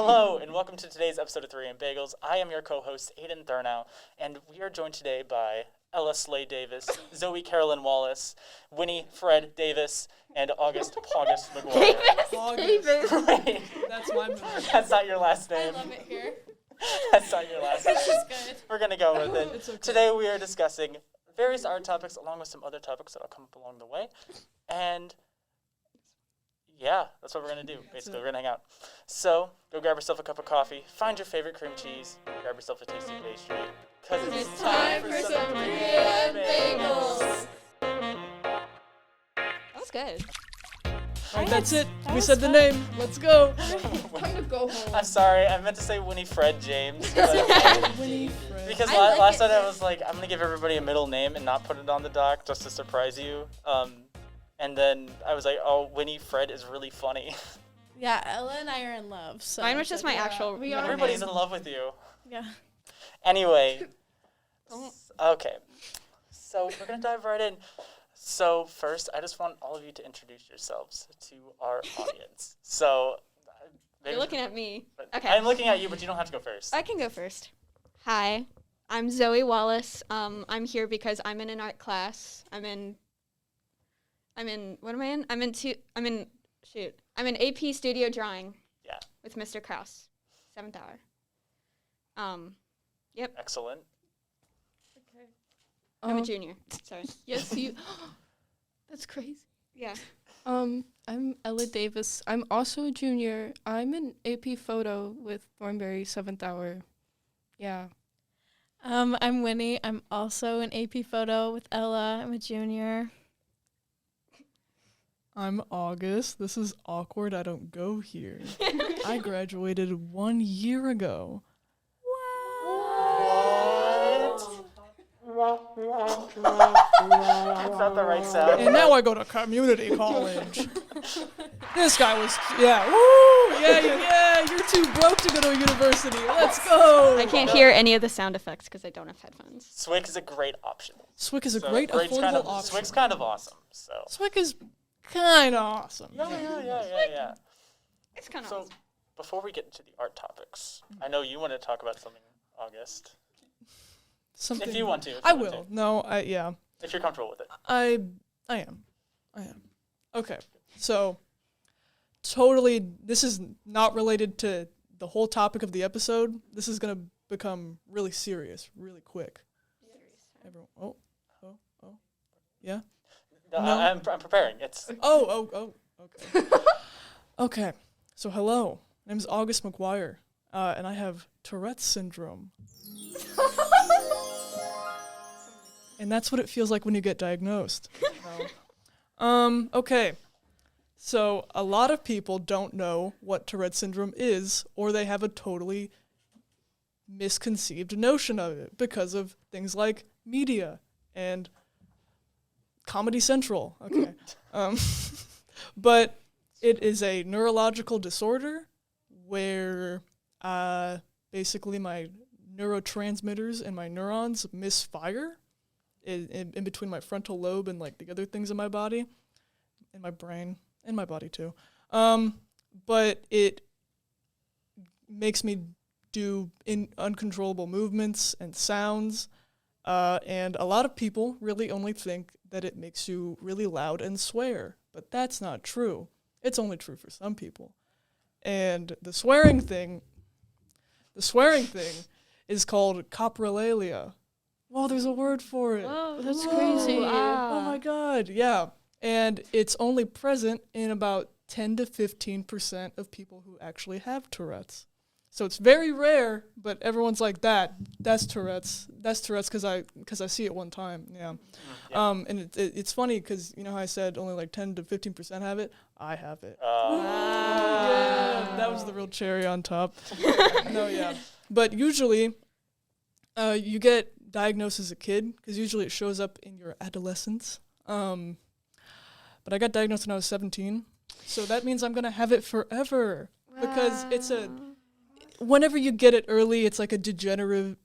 Hello, and welcome to today's episode of 3 and Bagels. I am your co-host, Aiden Thurnow, and we are joined today by Ella Slay Davis, Zoe Carolyn Wallace, Winnie Fred Davis, and August McGuire. Davis. Wait, That's my name. that's not your last name. I love it here. That's not your last name. This is good. We're going to go with it. It's okay. Today we are discussing various art topics along with some other topics that will come up along the way. And yeah, that's what we're going to do. Basically, we're going to hang out. So go grab yourself a cup of coffee, find your favorite cream cheese, grab yourself a tasty pastry, because it's time for some 3 and Bagels. That was good. All right, that's it. We said the name. Let's go. Time to go home. I'm sorry, I meant to say Winnie Fred James. Winnie Fred. Because I like last it. night I was like, I'm going to give everybody a middle name and not put it on the doc just to surprise you. And then I was like, oh, Winnie Fred is really funny. Yeah, Ella and I are in love. So Mine was just my actual We middle are. Everybody's in love with you. Yeah. Anyway, okay. So we're going to dive right in. So first, I just want all of you to introduce yourselves to our audience. So You're looking at me. Okay. I'm looking at you, but you don't have to go first. I can go first. Hi, I'm Zoe Wallis. I'm here because I'm in an art class. I'm in what am I in? I'm in AP Studio Drawing. Yeah. With Mr. Krause, 7th hour. Yep. Excellent. Okay. I'm a junior. Sorry. Yes, you. That's crazy. Yeah. I'm Ella Davis. I'm also a junior. I'm in AP Photo with Thornberry 7th hour. Yeah. I'm Winnie. I'm also in AP Photo with Ella. I'm a junior. I'm August. This is awkward. I don't go here. I graduated 1 year ago. That's not the right sound. And now I go to community college. This guy was, yeah, woo, yeah, you're too broke to go to a university. Let's go. I can't hear any of the sound effects because I don't have headphones. Swick is a great option. Swick is a So great Swick's affordable option. Swick's kind of awesome. So. Swick is kind of awesome. Yeah. It's kind of So, before we get into the art topics, I know you want to talk about something, August. Something. If you want to. I will. No, yeah. If you're comfortable with it. I am. Okay. So, totally, this is not related to the whole topic of the episode. This is going to become really serious, really quick. Everyone, oh. Yeah? No, No. I'm preparing. It's Okay. Okay. So, hello. My name is August McGuire, and I have Tourette Syndrome. And that's what it feels like when you get diagnosed. Okay. So a lot of people don't know what Tourette syndrome is, or they have a totally misconceived notion of it because of things like media and Comedy Central. Okay. But it is a neurological disorder where basically my neurotransmitters and my neurons misfire in between my frontal lobe and like the other things in my body, in my brain, and my body too. But it makes me do uncontrollable movements and sounds, and a lot of people really only think that it makes you really loud and swear, but that's not true. It's only true for some people. And the swearing thing is called Copropraxia. Whoa, there's a word for it. Whoa, That's crazy. Oh my God, yeah. And it's only present in about 10 to 15% of people who actually have Tourette's. So it's very rare, but everyone's like, that's Tourette's. That's Tourette's because I see it one time, yeah. And it's funny because, you know how I said only like 10 to 15% have it? I have it. Yeah, that was the real cherry on top. No, yeah. But usually, you get diagnosed as a kid because usually it shows up in your adolescence. But I got diagnosed when I was 17, so that means I'm gonna have it forever because it's whenever you get it early, it's like a degenerative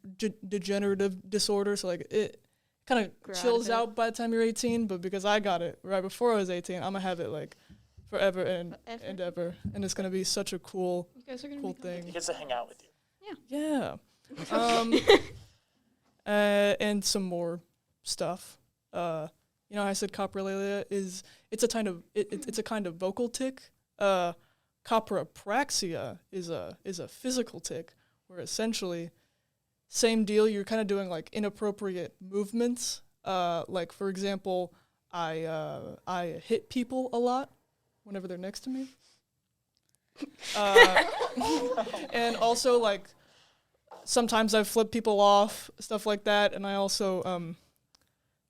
disorder. So like it kind of chills out by the time you're 18. But because I got it right before I was 18, I'm gonna have it like forever and Forever. ever, and it's gonna be such a cool You guys are gonna cool be thing. He gets to hang out with you. Yeah. And some more stuff. You know, I said coprolalia it's a kind of vocal tic. Copropraxia is a physical tic, where essentially same deal. You're kind of doing like inappropriate movements. Like for example, I hit people a lot whenever they're next to me. And also like sometimes I flip people off, stuff like that, and I also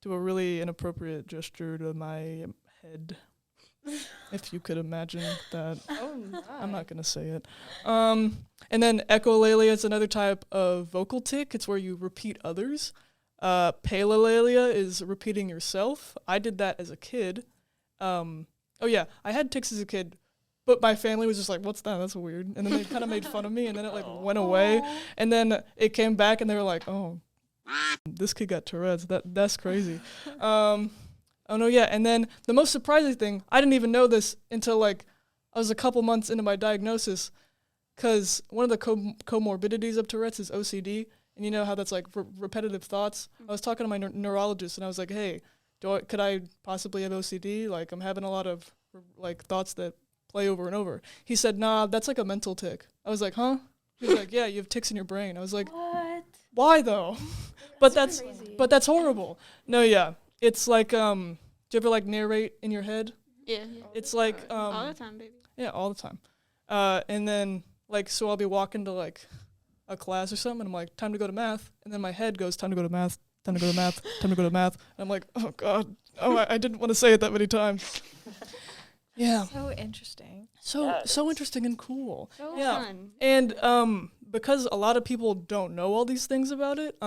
do a really inappropriate gesture to my head. If you could imagine that. Oh, nice. I'm not going to say it. And then echolalia is another type of vocal tic. It's where you repeat others. Palelalia is repeating yourself. I did that as a kid. Oh yeah, I had tics as a kid, but my family was just like, what's that? That's weird. And then they kind of made fun of me, and then it like went away. And then it came back, and they were like, oh, this kid got Tourette's. That's crazy. Oh no, yeah. And then the most surprising thing, I didn't even know this until like I was a couple months into my diagnosis, because one of the comorbidities of Tourette's is OCD, and you know how that's like repetitive thoughts. I was talking to my neurologist, and I was like, hey, could I possibly have OCD? Like I'm having a lot of like thoughts that play over and over. He said, nah, that's like a mental tic. I was like, huh? He was like, yeah, you have tics in your brain. I was like, What? why though? But that's crazy. horrible. No, yeah. It's like, do you ever like narrate in your head? Yeah. It's like, All the time, baby. yeah, all the time. And then like, so I'll be walking to like a class or something, and I'm like, time to go to math. And then my head goes, time to go to math, time to go to math, time to go to math. And I'm like, oh God, I didn't want to say it that many times. Yeah. So interesting. Yeah, So interesting and cool. So Yeah. fun. And because a lot of people don't know all these things about it,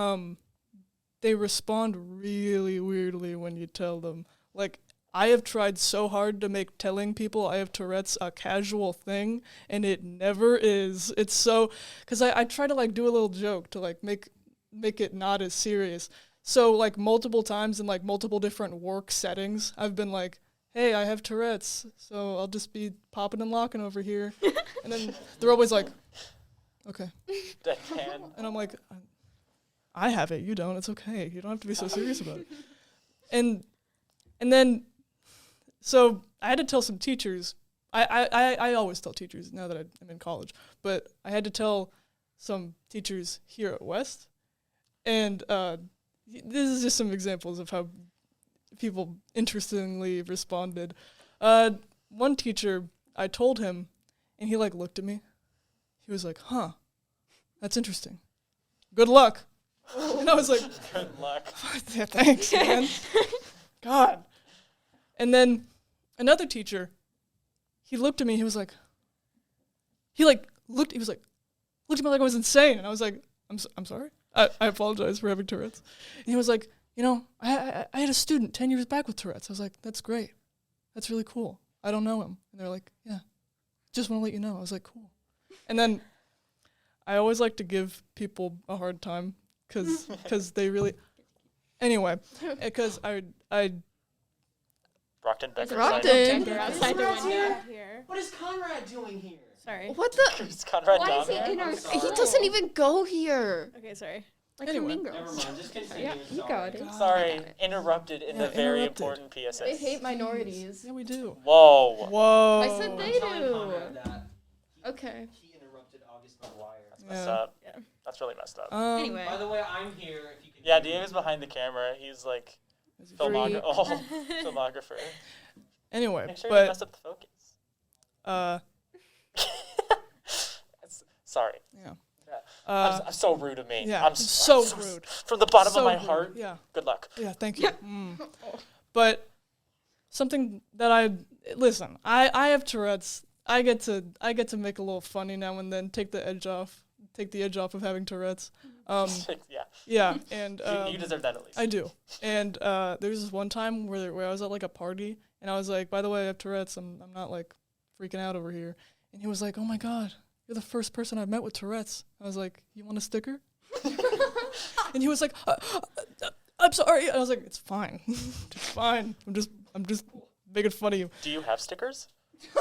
they respond really weirdly when you tell them. Like, I have tried so hard to make telling people I have Tourette's a casual thing, and it never is. It's so, because I try to like do a little joke to like make it not as serious. So like multiple times in like multiple different work settings, I've been like, hey, I have Tourette's, so I'll just be popping and locking over here. And then they're always like, okay. Deadpan. And I'm like, I have it, you don't, it's okay. You don't have to be so serious about it. And then, so I had to tell some teachers. I always tell teachers now that I'm in college, but I had to tell some teachers here at West. And this is just some examples of how people interestingly responded. One teacher, I told him, and he like looked at me. He was like, huh, that's interesting. Good luck. And I was like, Good luck. yeah, thanks, man. God. And then another teacher, he looked at me, he was like, looked at me like I was insane. And I was like, I'm sorry. I apologize for having Tourette's. And he was like, you know, I had a student 10 years back with Tourette's. I was like, that's great. That's really cool. I don't know him. And they're like, yeah, just want to let you know. I was like, cool. And then I always like to give people a hard time because they really, anyway, because I Brockton Becker. Brockton. You're outside the window. Here. What is Conrad doing here? Sorry. What the? Is Conrad Why down is he there? in our sorry. He doesn't even go here. Okay, sorry. Like Anyway. Mean Never Girls? mind, just continue. Yeah, you got it. Sorry, interrupted in Yeah, the very interrupted. important PSS. They hate minorities. Yeah, we do. Whoa. Whoa. I said I'm they telling do. Conrad that Okay. he interrupted August McGuire. That's messed Yeah. up. Yeah. That's really messed up. Anyway. By the way, I'm here. If you can. Yeah, hear me. Diego's behind the camera. He's like Is he filmographer. free? Filmographer. Anyway, Make sure you mess but up the focus. Sorry. yeah. I'm so rude of me. yeah, I'm so rude. From the bottom So of my rude. heart. Yeah, Good luck. yeah. Thank you. But something that I have Tourette's. I get to make a little funny now and then. Take the edge off of having Tourette's. Yeah. Yeah, and You deserve that at least. I do. And there was this one time where I was at like a party, and I was like, by the way, I have Tourette's. I'm not like freaking out over here. And he was like, oh my God, you're the first person I've met with Tourette's. I was like, you want a sticker? And he was like, I'm sorry. And I was like, it's fine. It's fine. I'm just making fun of you. Do you have stickers?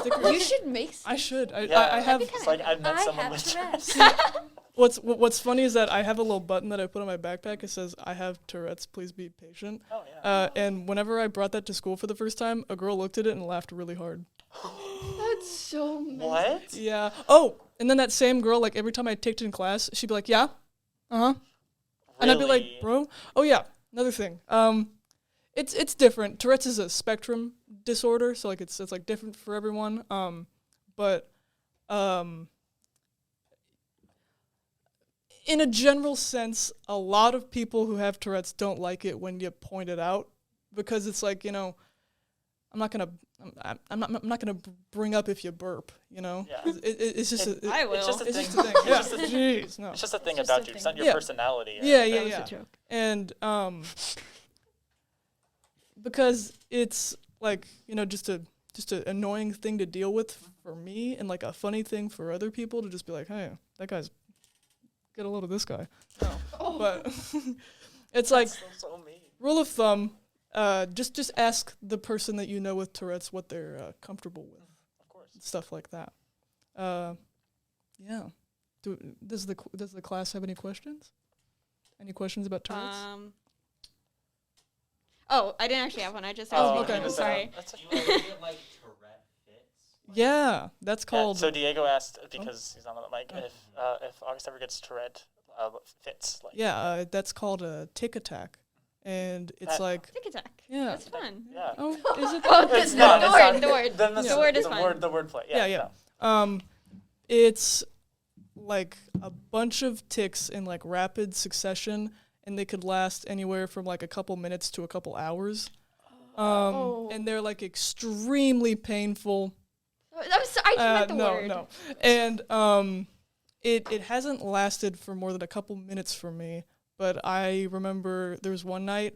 Stickers? You should make. I should. Yeah. I have. It's like I've met I someone have with Tourette's. What's funny is that I have a little button that I put on my backpack. It says, "I have Tourette's. Please be patient." Oh yeah. And whenever I brought that to school for the first time, a girl looked at it and laughed really hard. That's so. What? Yeah. Oh, and then that same girl, like every time I ticked in class, she'd be like, "Yeah, uh-huh," and I'd be like, Really? "Bro, oh yeah." Another thing. It's different. Tourette's is a spectrum disorder, so like it's like different for everyone. But in a general sense, a lot of people who have Tourette's don't like it when you point it out, because it's like, you know, I'm not gonna bring up if you burp, you know. Yeah. It's just I will. It's just a it's thing. just a thing. It's Yeah. just a thing. Jeez, no. It's just a thing It's about just a you. It's thing. not your Yeah. personality. Yeah, That yeah, was yeah. a joke. And because it's like, you know, just an annoying thing to deal with for me, and like a funny thing for other people to just be like, hey, that guy's, get a load of this guy. No. But it's like, So mean. rule of thumb, just ask the person that you know with Tourette's what they're comfortable with. Of course. Stuff like that. Yeah. Does the class have any questions? Any questions about Tourette's? Oh, I didn't actually have one. I just Oh, asked okay. you. Just, Sorry. That's Do you ever get like Tourette fits? Yeah, that's called. So Diego asked, because he's on the mic, if August ever gets Tourette fits. Like, Yeah, that's called a tick attack, and it's That- like, Tick attack. yeah. That's fun. Yeah. Oh, is it? Well, It's the not, it's word, not. the word. Then The word is fun. The word play. Yeah, Yeah. yeah. no. It's like a bunch of ticks in like rapid succession, and they could last anywhere from like a couple minutes to a couple hours. And they're like extremely painful. I'm sorry, I just meant the word. No. And it hasn't lasted for more than a couple minutes for me, but I remember there was one night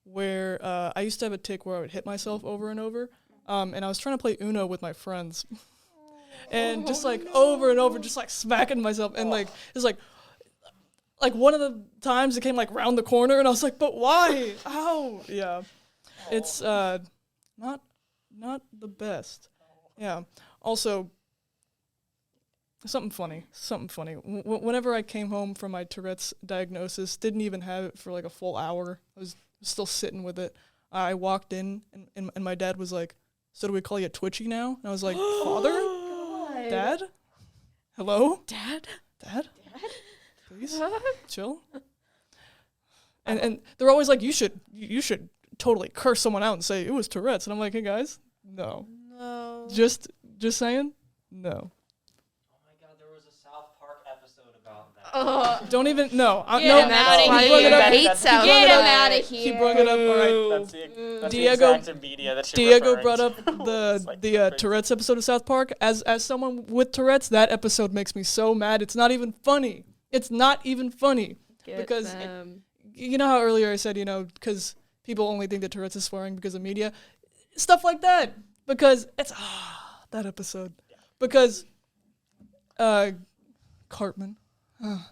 where I used to have a tick where I would hit myself over and over, and I was trying to play Uno with my friends, and just like over and over, just like smacking myself, and like it's like one of the times it came like round the corner, and I was like, but why? Ow! Yeah, it's not the best. Yeah. Also, something funny. Whenever I came home from my Tourette's diagnosis, didn't even have it for like a full hour. I was still sitting with it. I walked in, and my dad was like, "So do we call you Twitchy now?" And I was like, "Father? Dad? Hello? Dad? Please? Chill." And they're always like, you should totally curse someone out and say it was Tourette's. And I'm like, hey guys, no. No. Just saying, no. Oh my god, there was a South Park episode about that. Don't even, no. Get No, him outta he here. brought it up. Hate That's- South He brought it Get up. him out of He here. brought it up. All right. That's the Diego- exact media that you're Diego referring brought up to. the It's like so crazy. Tourette's episode of South Park. As someone with Tourette's, that episode makes me so mad. It's not even funny. Because you know how earlier I said, you know, because people only think that Tourette's is swearing because of media, stuff like that. Because it's that episode. Because Cartman,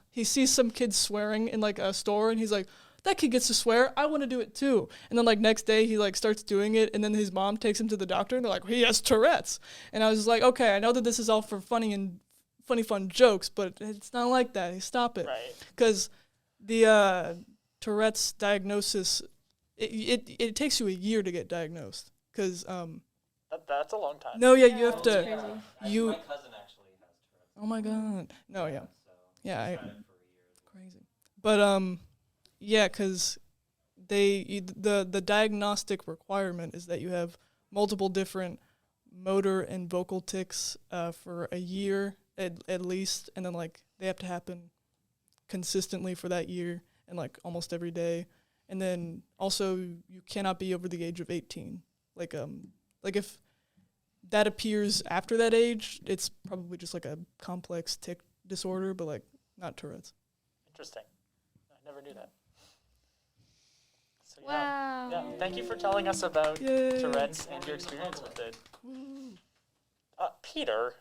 he sees some kid swearing in like a store, and he's like, that kid gets to swear, I want to do it too. And then like next day he like starts doing it, and then his mom takes him to the doctor, and they're like, he has Tourette's. And I was just like, okay, I know that this is all for funny fun jokes, but it's not like that. Stop it. Right. Because the Tourette's diagnosis, it takes you a year to get diagnosed. Because That's a long time. no, yeah, you have that's to. crazy. You. My cousin actually has Tourette's. Oh my god. No, yeah, So yeah, he's had it for a year. crazy. But yeah, because the diagnostic requirement is that you have multiple different motor and vocal tics for a year at least, and then like they have to happen consistently for that year and like almost every day. And then also you cannot be over the age of 18. Like if that appears after that age, it's probably just like a complex tic disorder, but like not Tourette's. Interesting. I never knew that. So, Wow. Yeah, thank you for telling us about Yay. Tourette's and your experience with it. Peter.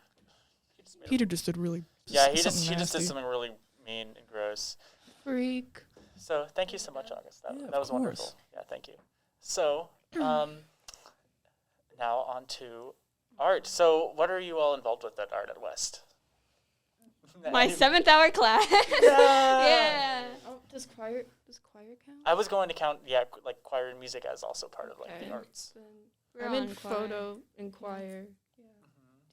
He just made a- Peter just did really Yeah, he something just did nasty. something really mean and gross. Freak. So thank you so much, August. Yeah, That was of course. wonderful. Yeah, thank you. So now on to Art. So what are you all involved with at Art at West? My 7th hour class. Yeah. Yeah. Oh, does choir count? I was going to count, like choir and music as also part of like Okay. the arts. Then We're I'm in on choir. photo and choir.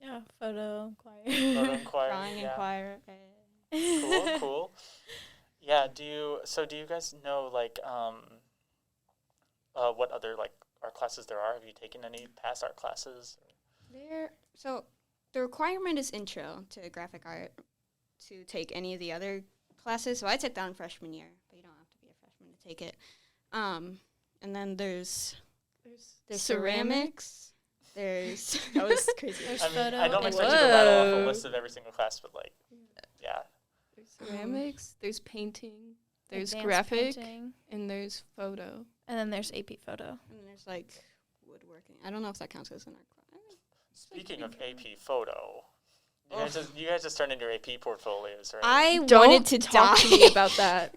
Yeah, photo, choir. Photo and choir. Drawing and yeah. choir. Cool, cool. Yeah. Do you guys know like what other like art classes there are? Have you taken any past art classes? So the requirement is intro to graphic art to take any of the other classes. So I took that in freshman year, but you don't have to be a freshman to take it. And then there's ceramics. There's that was crazy. There's I mean, photo I don't and expect you to rattle off a Whoa. list of every single class, but like, yeah. There's ceramics, there's painting, there's Advanced graphic, painting, and there's photo. and then there's AP photo. And then there's like woodworking. I don't know if that counts as an art class. Speaking of AP photo, you guys just turned in your AP portfolios, right? I Don't wanted to talk die. to me about that.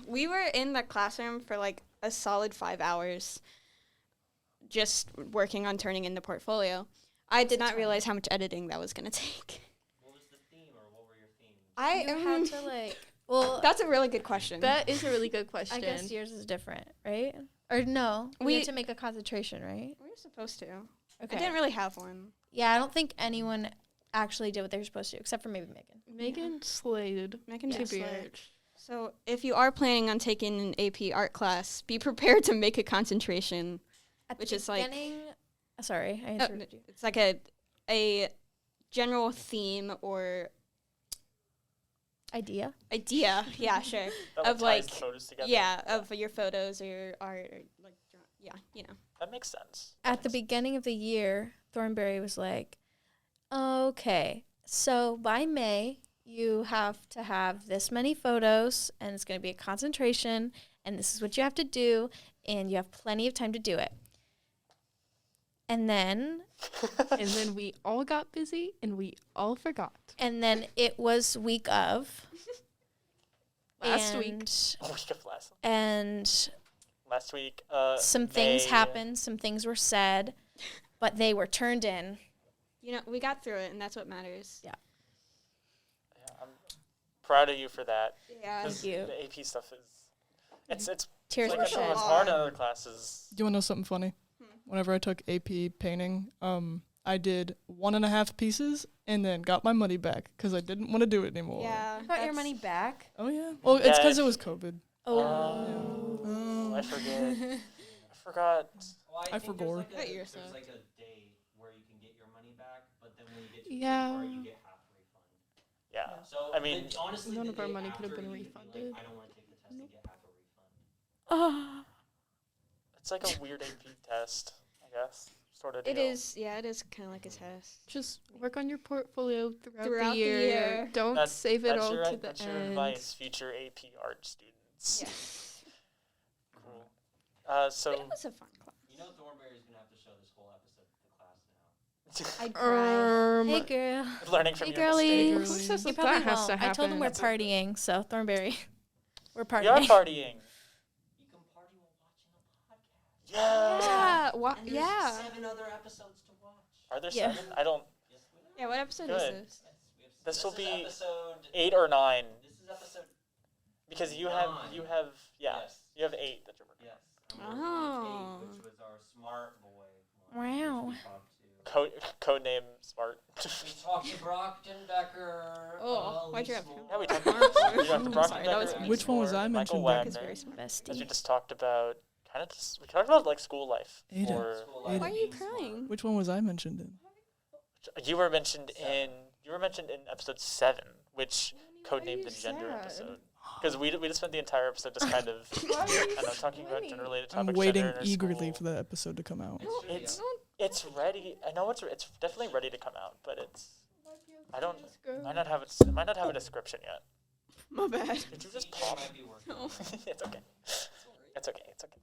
We were in the classroom for like a solid 5 hours just working on turning in the portfolio. I did not realize how much editing that was going to take. What was the theme, or what were your themes? You had to like. Well, That's a really good question. That is a really good question. I guess yours is different, right? Or no, we had to make a concentration, right? We were supposed to. Okay. I didn't really have one. Yeah, I don't think anyone actually did what they were supposed to, except for maybe Megan. Megan slayed. Megan to did be slay. honest. So if you are planning on taking an AP art class, be prepared to make a concentration. At Which the is like- beginning, sorry, I Oh, interrupted you. it's like a general theme or Idea. idea. Yeah, sure. That, of, ties like, the photos together. Yeah, of your photos or your art. Or like, yeah, you know. That makes sense. At the beginning of the year, Thornberry was like, okay, so by May, you have to have this many photos, and it's going to be a concentration, and this is what you have to do, and you have plenty of time to do it. And then We all got busy and we all forgot. it was week of. Last week. Week of Last week. some things May- happened, some things were said, but they were turned in. You know, we got through it, and that's what matters. Yeah. Yeah, I'm proud of you for that. Yeah. 'cause Thank you. The AP stuff it's Tears like were I thought it shed. was hard in other classes. Do you want to know something funny? Whenever I took AP painting, I did 1.5 pieces and then got my money back because I didn't want to do it anymore. Yeah. You got your that's- money back? Oh yeah. Well, it's Yeah, because it if- was COVID. Oh, I forget. I forgot. Well, I think forgot. There's You're there's sucked. like a day where you can get your money back, but then when you get to the Yeah. part, you get half a refund. Yeah. So I mean, honestly, none the of our day money could have after, been you could be refunded. Like, I don't want to take the test and get half a refund. Oh. It's like a weird AP test, I guess. Sort of It deal. is, yeah, it is kind of like a test. Just work on your portfolio throughout, Throughout the the year. year. Don't That's- save it that's all your, to the that's your end. advice, future AP art students. Yes. Cool. So But it was a fun class. You know, Thornberry's gonna have to show this whole episode to the class now. I cried. Hey, girl. learning from Hey, your girly. mistakes. Who says You that probably has won't. to happen? I told them we're partying, so Thornberry. We're We are partying. partying. You can party while watching a podcast. Yeah. Yeah. And there's Yeah. 7 other episodes to watch. Are there Yeah. 7? I don't. Yes, we have. Yeah, what episode Good. is this? Yes, we have. This will is be episode 8 or 9 This is episode. because you 9. have yeah Yes. you have 8 that you're working. Yes. And we're on Oh. 8, which was our smart boy. Wow. Which we talked to. Code name Smart. We talked to Brockton Becker. Oh, why'd you have Elise him? Yeah, we Moore, talked about you have I'm Brock sorry, that was Becker, me. Which one was Moore, I Michael mentioned? Beck is Wagner, very smart. as we Bestie. just talked about we talked about like school life. Ada. Or School Why life Why are you being smart. crying? Which one was I mentioned in? you were mentioned in episode 7, which codenamed the you gender sad? episode. Because we just spent the entire episode just kind of talking about gender-related I'm topics. waiting gender in our eagerly school. for that episode to come out. It's it's ready. I know it's definitely ready to come out, but I don't. Might not have a description yet. My bad. Did you just They pop? might be working on it. It's okay. It's okay. It's okay.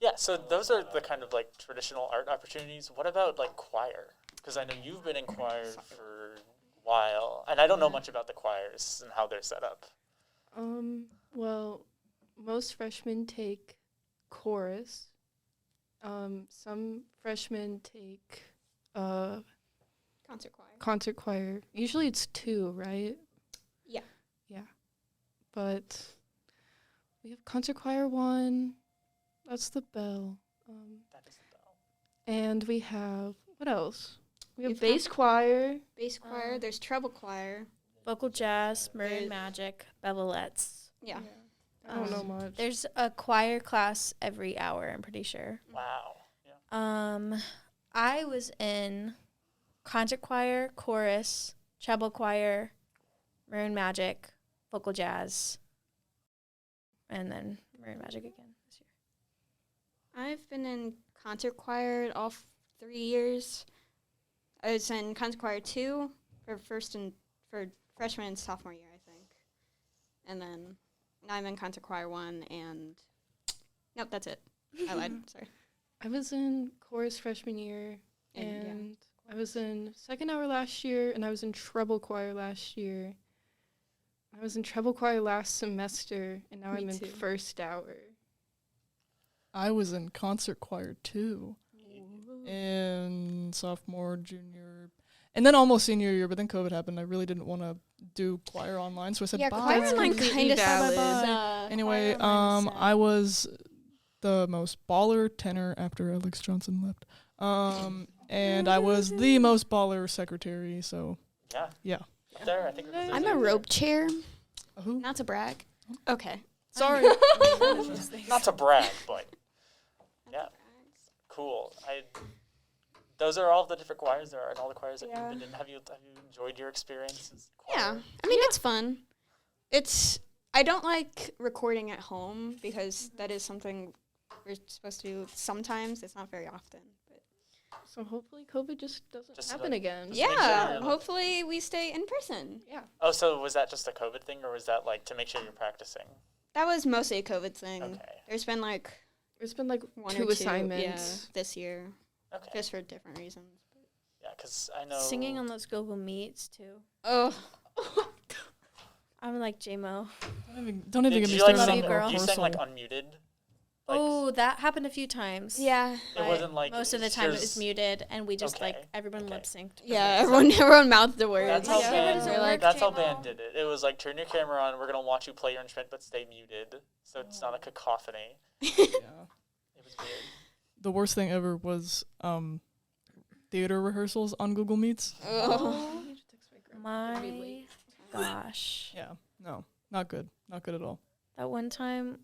Yeah, so those are the kind of like traditional art opportunities. What about like choir? Because I know you've been in choir for a while, and I don't know much about the choirs and how they're set up. Well, most freshmen take chorus, Some freshmen take Concert choir. concert choir. Usually it's 2, right? Yeah. Yeah. But we have concert choir 1. That's the bell. That is the bell. And we have, what else? We have We've bass choir. Bass choir. There's treble choir. Vocal jazz, Maroon There's- Magic, Belleville. Yeah. I don't know much. There's a choir class every hour, I'm pretty sure. Wow. Yeah. I was in concert choir, chorus, treble choir, Maroon Magic, vocal jazz, and then Maroon Magic again this year. I've been in concert choir all 3 years. I was in concert choir 2 for freshman and sophomore year, I think. And then now I'm in concert choir 1 and nope, that's it. I lied. Sorry. I was in chorus freshman year, And, yeah. and I was in second hour last year, and I was in treble choir last year. I was in treble choir last semester, and now Me I'm in too. first hour. I was in concert choir too, in sophomore, junior, and then almost senior year. But then COVID happened. I really didn't want to do choir online, so I said Yeah, bye. choir That's online completely kind of valid. sucks. Anyway, choir online is I was the most baller tenor after Alex Johnson left. And I was the most baller secretary. So Yeah. yeah. Up there, I think it was I'm a rope chair. Who? Not to brag. Okay. Sorry. Not to brag, but yeah, cool. Those are all the different choirs there are, and all the choirs that Yeah. you've been in. Have you enjoyed your experience as a Yeah. choir? I mean, it's fun. I don't like recording at home because that is something we're supposed to do sometimes. It's not very often. But So hopefully COVID just doesn't Just happen like- again. just make sure yeah, you're- hopefully we stay in person. Yeah. Oh, so was that just a COVID thing, or was that like to make sure you're practicing? That was mostly a COVID thing. Okay. There's been like There's been like one two or two assignments. this year, Okay. just for different reasons. Yeah, because I know Singing on those Google Meets too. Oh, I'm like J-Mo. Don't even Did get me you like started sing- on girl. you sang like rehearsal. unmuted? Like, Oh, that happened a few times. yeah, it but wasn't like most of the time it was here's- muted, and we just like Okay, everyone okay. lip synced. yeah. Everyone mouthed the words. That's how Yeah. band. Doesn't We're work, That's how J-Mo. band did it. It was like turn your camera on. We're gonna watch you play your instrument, but stay muted, so it's not a cacophony. Yeah. It was weird. The worst thing ever was theater rehearsals on Google Meets. Oh. My gosh. Yeah. No, not good. Not good at all. That one time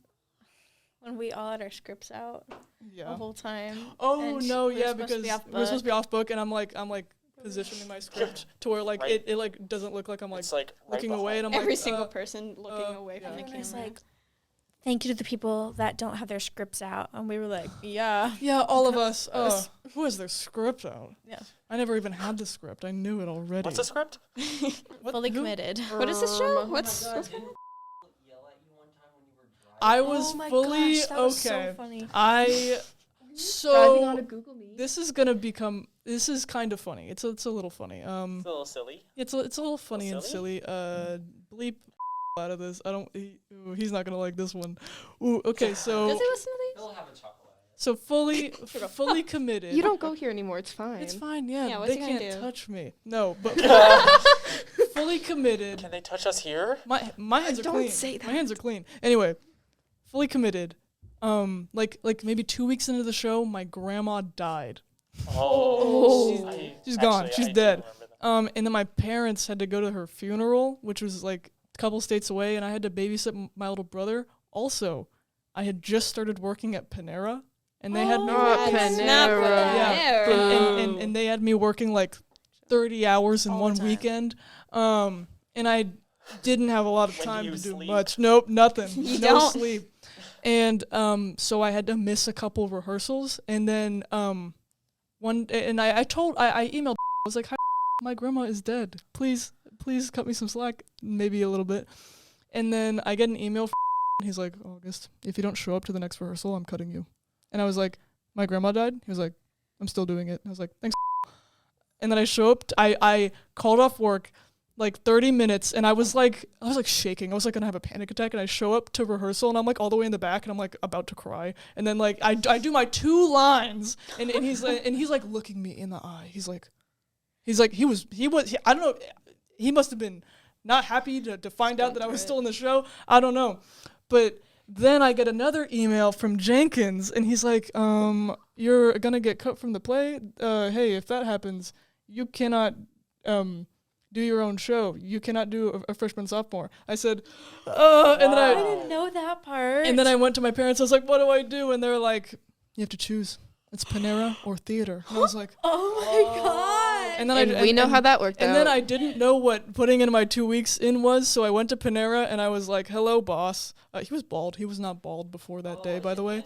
when we all had our scripts out the Yeah. whole time. Oh and no, we were yeah, supposed to because be off we're supposed to be book. off book, and I'm like positioning my script to where like Right. it like doesn't look like I'm like It's like right looking away, and I'm Every like single person looking away from yeah. the And camera. it's like, thank you to the people that don't have their scripts out. And we were like, yeah. yeah, all of us. Us. Who has their script out? Yeah. I never even had the script. I knew it already. What's the script? What- Fully who? committed. What is this show? Oh my What's God, what's didn't yell at you one time when you were driving? I was oh my fully gosh, that was okay. so funny. I Driving on a so Google Meet. this is gonna become. This is kind of funny. It's a little funny. It's a little silly. It's a little funny and silly. Bleep out of this. I don't. He's not gonna like this one. Ooh. Okay. So Does he listen to He'll have a chocolate. so fully committed. You don't go here anymore. It's fine. It's fine. Yeah. Yeah, what's they he gonna can't do? touch me. No, but fully committed. Can they touch us here? My hands are Don't clean. say My hands are clean. Anyway, fully committed. Like maybe 2 weeks into the show, my grandma died. Oh, She's gone. actually, She's I do dead. remember that. And then my parents had to go to her funeral, which was like a couple states away, and I had to babysit my little brother. Also, I had just started working at Panera, and they had me Not working. Panera. Yeah. And they had me working like 30 hours in All the one time. weekend. And I didn't have a lot of When do time you to do sleep? much. Nope, nothing. You no don't? sleep. And so I had to miss a couple rehearsals, and then I emailed. I was like, "Hi, my grandma is dead. Please cut me some slack, maybe a little bit." And then I get an email from and he's like, "August, if you don't show up to the next rehearsal, I'm cutting you." And I was like, "My grandma died?" He was like, "I'm still doing it." And I was like, "Thanks." And then I show up. I called off work, like 30 minutes, and I was like shaking. I was like gonna have a panic attack, and I show up to rehearsal, and I'm like all the way in the back, and I'm like about to cry. And then like I do my 2 lines, and he's like looking me in the eye. He was I don't know. He must have been not happy to find out that I was still in the show. I don't know, but. Then I get another email from Jenkins, and he's like, you're gonna get cut from the play. Hey, if that happens, you cannot do your own show. You cannot do a freshman sophomore. I said, and then I didn't know that part. and then I went to my parents. I was like, what do I do? And they're like, you have to choose. It's Panera or theater. And I was like, oh my god. and then And we know how that worked out. And then I didn't know what putting in my 2 weeks in was, so I went to Panera and I was like, hello, boss. He was bald. He was not bald before that day, by the way.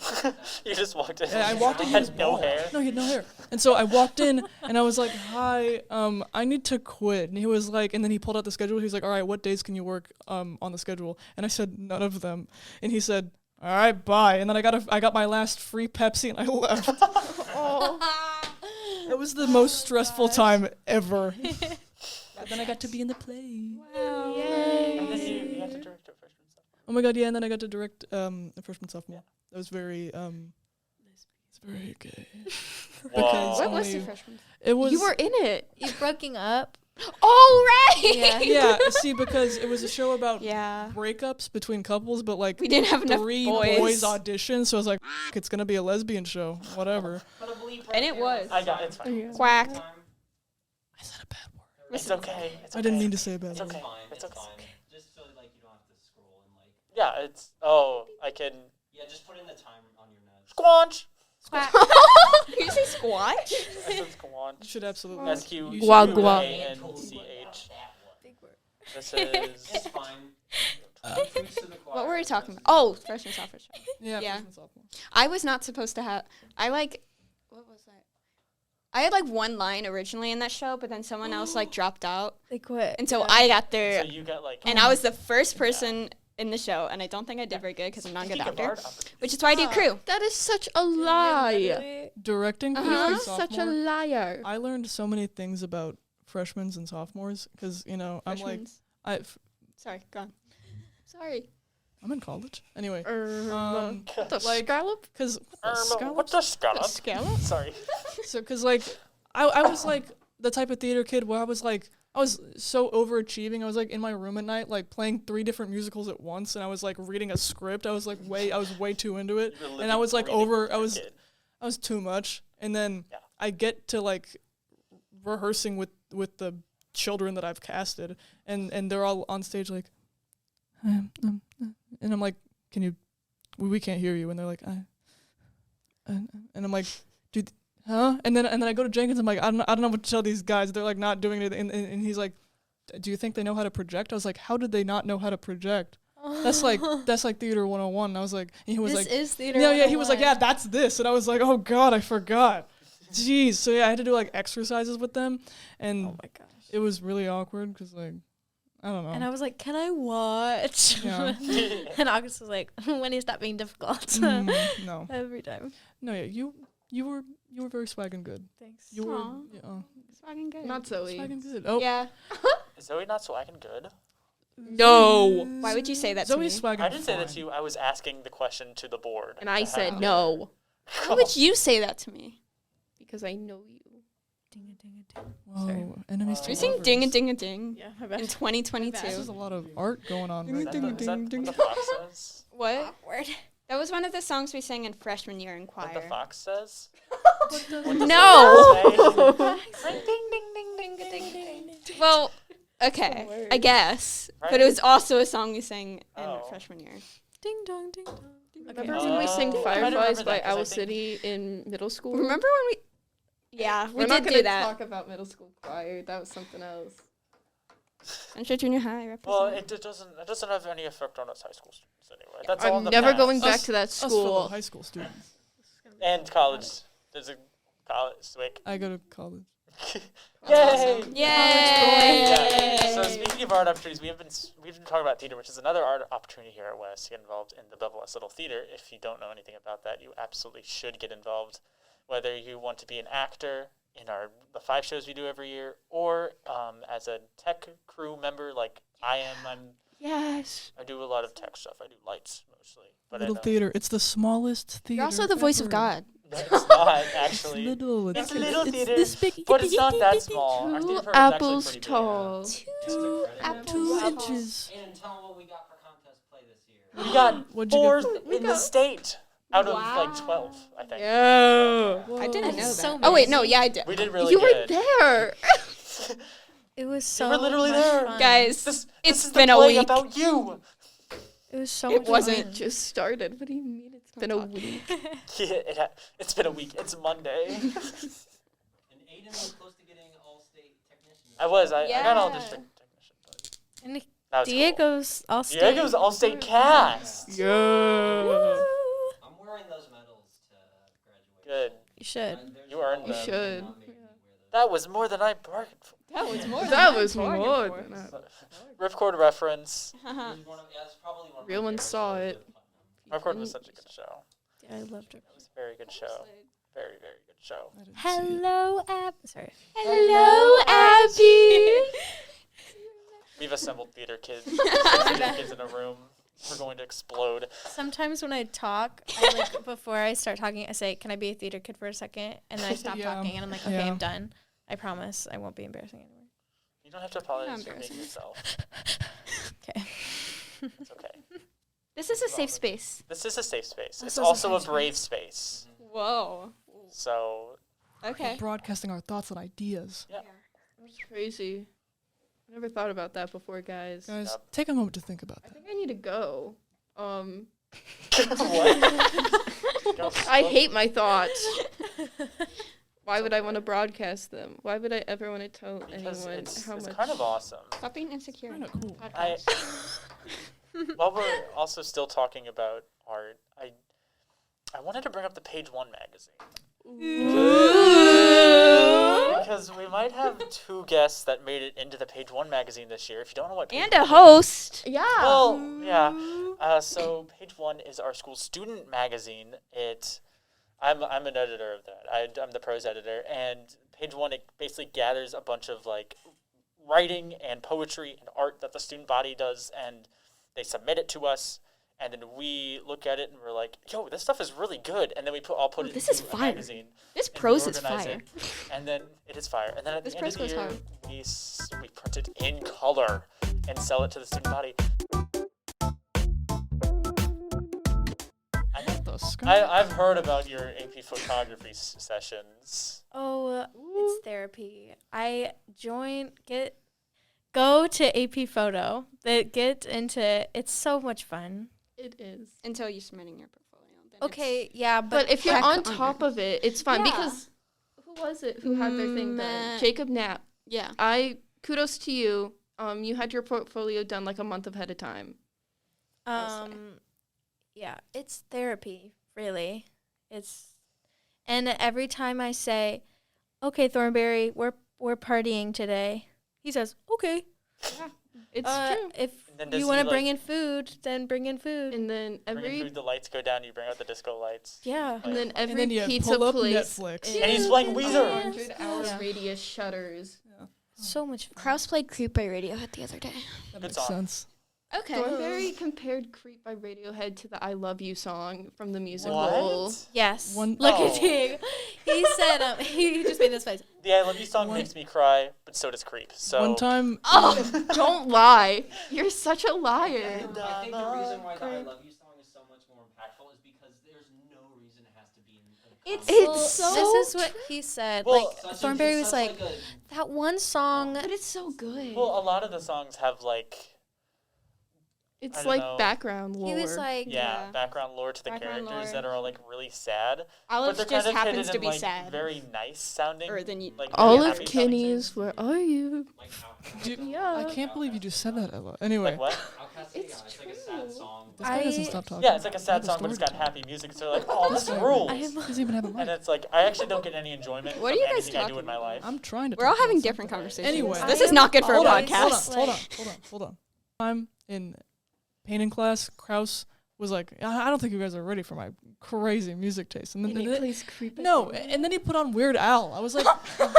You just walked in. Yeah, I walked in. He He was had no bald. hair. No, he had no hair. And so I walked in and I was like, hi, I need to quit. And he was like, and then he pulled out the schedule. He was like, all right, what days can you work on the schedule? And I said, none of them. And he said, all right, bye. And then I got my last free Pepsi and I left. It was the most stressful time ever. But then I got to be in the play. Wow. And then you have to direct a freshman sophomore. Oh my god, yeah, and then I got to direct a freshman sophomore. That was very it's very gay. Whoa. What was only- the freshman? It was you were in it. You're breaking up. Oh, right. Yeah. yeah, see, because it was a show about Yeah. breakups between couples, but like We didn't have enough 3 boys. boys auditioned, so I was like, it's gonna be a lesbian show, whatever. And it was. I got it. It's fine. Yeah. Quack. I said a bad word. It's okay. It's okay. I didn't mean to say a bad It's word. okay. Fine. It's It's okay. fine. Just so like you don't have to scroll and like. Yeah, it's. Oh, I can. Yeah, just put in the time on your notes. Squanch! Did you say squatch? I said You squanch. should absolutely. S-Q. you Guag should- guag. A-N-C-H. Big word. This is. It's fine. Tweets to the choir. What were we talking about? Oh, freshman sophomore. Yeah, Yeah. freshman sophomore. I was not supposed to have. What was that? I had like one line originally in that show, but then someone else like dropped out, They quit. and so Yeah. I got So there, you got like. and I was the first person in the show, and I don't think I did very good because I'm not a good Speaking of actor, art opportunities, which is why I do crew. That is such a lie. Directing Uh-huh. freshman Such a sophomore. liar. I learned so many things about freshmen and sophomores because I'm like Freshmans. Sorry, go on. Sorry. I'm in college anyway. The like- scallop? Because what's a scallop? Scallop? Sorry. like I was like the type of theater kid where I was so overachieving. I was like in my room at night like playing 3 different musicals at once, and I was like reading a script. I was way too into it, You're and I was like living, breathing I was kid. too much. And then Yeah. I get to like rehearsing with the children that I've casted, and they're all on stage like, and I'm like, can you? We can't hear you. And they're like, and I'm like, dude, huh? And then I go to Jenkins. I'm like, I don't know what to tell these guys. They're like not doing it. And he's like, do you think they know how to project? I was like, how did they not know how to project? That's like theater 101. And I was like, and he was This like, is theater. yeah. He was like, 101. yeah, that's this. And I was like, oh god, I forgot. Jeez. So yeah, I had to do like exercises with them, and Oh my gosh. it was really awkward because like, I don't know. And I was like, can I watch? Yeah. And August was like, when is that being difficult? No. Every time. No, yeah, you were very swaggin' good. Thanks. You were Aw. yeah, It's fucking good. Not Zoe. swaggin' good. Oh, Yeah. Is Zoe not swagging good? No. Why would you say that to me? Zoe's swaggin' I didn't say that fine. to you. I was asking the question to the board. And I To said have- no. Why would you say that to me? Because I know you. Ding a ding a ding. Whoa, enemies to Are you saying lovers. ding a ding a ding Yeah, I in bet. There's 2022? a lot of art going on Is right that, now. the, is that what the fox says? What? Awkward. That was one of the songs we sang in freshman year in What the choir. fox says? No. Ding ding ding ding ding ding. Well, okay, I word. guess. Right. But it was also a song we sang in Oh. freshman year. Ding dong, ding dong. Remember when we sang Oh, I remember Fireflies that, by 'cause I Owl think- City in middle school? Remember when we? Yeah, we We're not did gonna do that. talk about middle school choir. That was something else. Central Junior High represent. Well, it doesn't have any effect on us high school students anyway. That's all in I'm the never past. going back Us- to that Us fellow school. high school students. And college. There's a college. Wait. I go to college. Yay! Yay! So speaking of art opportunities, we've been talking about theater, which is another art opportunity here at West. Get involved in the Belleville West Little Theater. If you don't know anything about that, you absolutely should get involved. Whether you want to be an actor, in the 5 shows we do every year, or as a tech crew member like I am. Yes. I do a lot of tech stuff. I do lights mostly. But Little theater. It's the smallest theater. You're also the voice of ever. God. No, it's not actually. It's little. It's a little theater, this big. but it's not that small. Our Two theater program is apples actually pretty tall. Two apples 2 tall. inches. And tell them what we got for contest play this year. We got What'd you get? 4th in the state out of like 12, I think. Yeah. I didn't know that. so Oh wait, no, amazing. yeah, I did. We did really You were good. there. It was so were literally much there. fun. Guys, This it's is been the a play week. about you. It was so It much wasn't fun. Just started. What do you mean it's been a week? Yeah, it's been a week. It's Monday. And Aiden was close to getting all-state technician. I was. I got all Yeah. district technician. But And that was cool. Diego's all state. Diego's all-state cast. Yeah. Woo! I'm wearing those medals to graduate. Good. You should. You earned You them. should. That was more than I bargained for. That was more. That was more than that. Ripcord reference. Real one saw it. Ripcord was such a good show. Yeah, I loved it. It was a very good show. Very, very good show. I didn't see it. Hello, Ab. Sorry. Hello, Abby. We've assembled theater kids. Theater kids in a room. We're going to explode. Sometimes when I talk, before I start talking, I say, "Can I be a theater kid for a second?" And then I stop Yeah. talking, and I'm like, "Okay, Yeah. I'm done. I promise I won't be embarrassing anymore." You don't have to apologize for being embarrassing. yourself. Okay. It's okay. This is a safe space. This is a safe space. This It's is a also a safe brave space. Whoa. So, Okay. Broadcasting our thoughts and ideas. That's crazy. I never thought about that before, guys. Guys, Yep. take a moment to think about I that. think I need to go. what? I hate my thoughts. Why would I want to broadcast them? Why would I ever want to tell Because anyone it's how much? kind of awesome. Stop being insecure. Kinda cool. I, while we're also still talking about art, I wanted to bring up the Page One magazine. Because we might have 2 guests that made it into the Page One magazine this year. If you don't know what Page And a One host. Yeah. Well, yeah. So Page One is our school student magazine. I'm an editor of that. I'm the prose editor, and Page One, it basically gathers a bunch of like writing and poetry and art that the student body does, and they submit it to us, and then we look at it and we're like, "Yo, this stuff is really good," and then we put it this into is a fire. magazine. This and we prose is organize fire. it, and then it is fire. And then at This the end of the prose year, goes we print it in color and sell it to the student body. The sky. I've heard about your AP photography sessions. Oh, it's therapy. I go to AP Photo. Get into it's so much fun. It is. Until you're submitting your portfolio. Then Okay, yeah, But if you're back on on top of it, it's fun Yeah. because who was it who had their thing done? Matt. Jacob Knapp. yeah. Kudos to you. You had your portfolio done like a month ahead of time. Yeah, it's therapy, really. And every time I say, "Okay, Thornberry, we're partying today," he says, "Okay. It's true. If And then does you he, want to like- bring in food, then bring in food." And then Bring in food, the lights go down, you bring out the disco lights. Yeah. and then every And then you pizza pull up place Netflix. And he's playing Weezer. 100-hour Yeah. radius shutters. So much fun. Kraus played Creep by Radiohead the other day. That Good makes song. sense. Okay. Thornberry compared "Creep" by Radiohead to the "I Love You" song from the musical. What? Yes. One- Look Oh. at Diego. He said, he just made this face. The I Love You song One- makes me cry, but so does Creep. So One time, Oh, don't lie. You're such a liar. And I think the reason why the I Creep. Love You song is so much more impactful is because there's no reason it has to be in a It's context. Well, so this is what he said. Well, like Such a- Thornberry it's was such like, a- that one song. But it's so good. well, a lot of the songs have like I It's don't like know. background lore. He was like, yeah, Yeah. background lore to the Background characters lore. that are all like really sad. but Olive they're just kind of happens hidden to in, be like, sad. very nice sounding. Or than you. like very Olive happy sounding Kenny's, things. where are you? Like Dude, Yeah. I can't believe you just said that, Ella. Anyway, Like what? Outcast, It's yeah, it's like a sad true. song. this guy doesn't I- stop talking. Yeah, it's like a I sad have song, but it's got story to happy music. So they're like, oh, this This guy- rules. I am- Doesn't even have a mic. And it's like I actually don't get any enjoyment What from are you guys anything I do talking in my about? life. I'm trying to. We're all talk about having something. different conversations. Anyway. This I is am not good for a always- podcast. Hold on. I'm in Painting class. Kraus was like, I don't think you guys are ready for my crazy music taste. And then And he plays creepy. no, and then he put on Weird Al. I was like,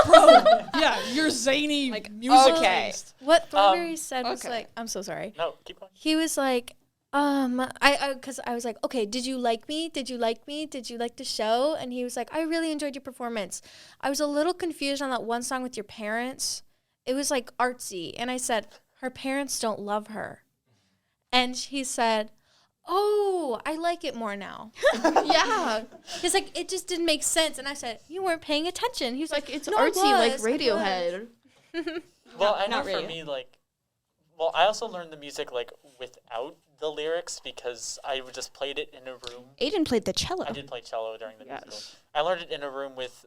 bro, yeah, your zany Like, music okay. taste. What Thornberry said was okay. like, I'm so sorry. No, keep going. He was like, because I was like, okay, did you like me? Did you like me? Did you like the show? And he was like, I really enjoyed your performance. I was a little confused on that one song with your parents. It was like artsy. And I said, her parents don't love her. And he said, oh, I like it more now. Yeah. He's like, it just didn't make sense. And I said, you weren't paying attention. He was like, It's no, I artsy like was, I was." Radiohead. Well, I know not for really. me, like, well, I also learned the music, like, without the lyrics because I just played it in a room. Aiden played the cello. I did play cello during the musical. Yes. I learned it in a room with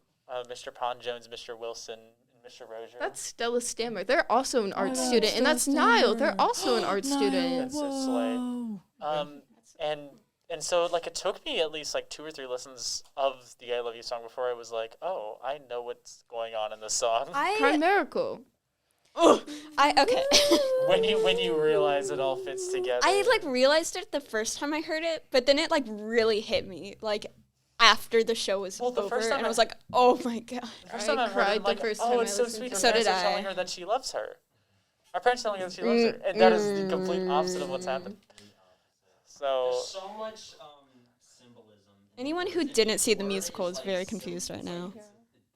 Mr. Pond Jones, Mr. Wilson, and Mr. Rozier. That's Stella Stammer. They're also an art that's student, and that's Stella Niall. Stammer. They're also an art student. That's so slay. Whoa. And so, like, it took me at least, like, 2 or 3 listens of the I Love You song before I was like, oh, I know what's going on in this song. Chimerical. Okay. when you realize it all fits together. I like realized it the first time I heard it, but then it like really hit me like after the show was Well, the over, first time and I I- was like, oh my god. First I time I heard cried it, I'm the like, first oh, time it's I so listened sweet. to Her it. So parents did are telling I. her that she loves her. Her parents telling her that she loves her, and that is the complete opposite of what's happened. So There's so much symbolism. in Anyone the who words. didn't see the Word musical is like very so- confused right it's now. like there's